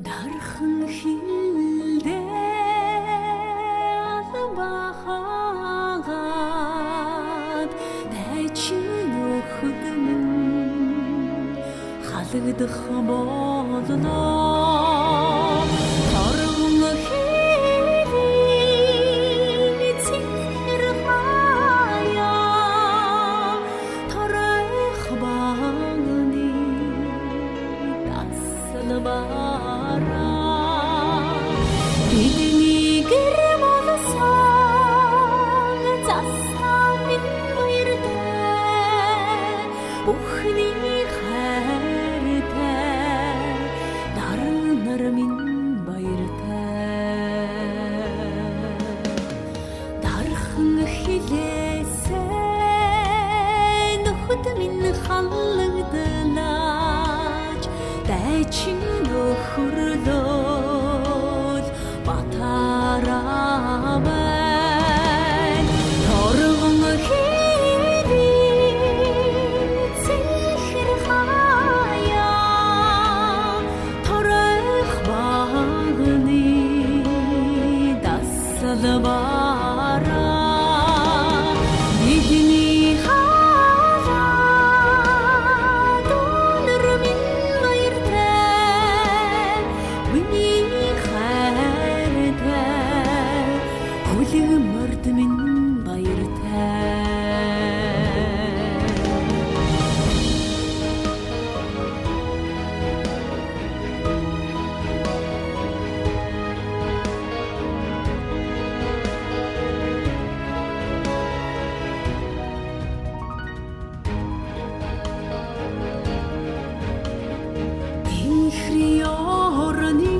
Дархан хилдэ албахагад дайчин өхөдөн халагдах боллоо торгон хийлийн эцэгэр хаяа торойх багны таслбараа бидний гэр болсон застаа минь баяртай бүхний хайртай дарнар минь баяртай дархан хилээсэй нөхөд минь халагднааж дайчин өхөрлөөл батараа байна торгон хийлийн зэхэр хаяа торойх багны даслбараа бидний халаад өнөр минь баяртай миний хайртай хүлэмэрд минь баяртай Инхриорны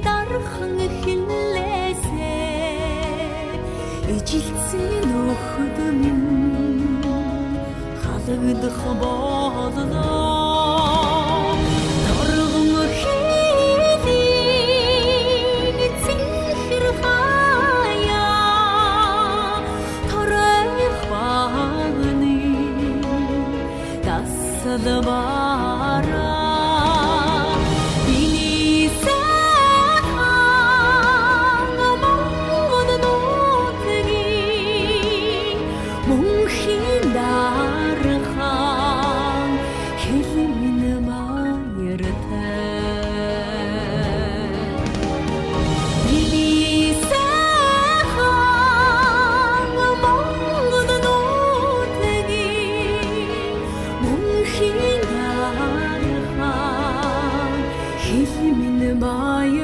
дархан хилээсэй ижилсэн нөхөд минь халагдах боллоо торгон хийлийн эцэгэр хаяа торойх багны таслбараа миний сайхан Монгол нутгийн мөнхийн дархан хэл минь баяртай миний сайхан Монгол нутгийн мөнхийн дархан хэл минь баяртай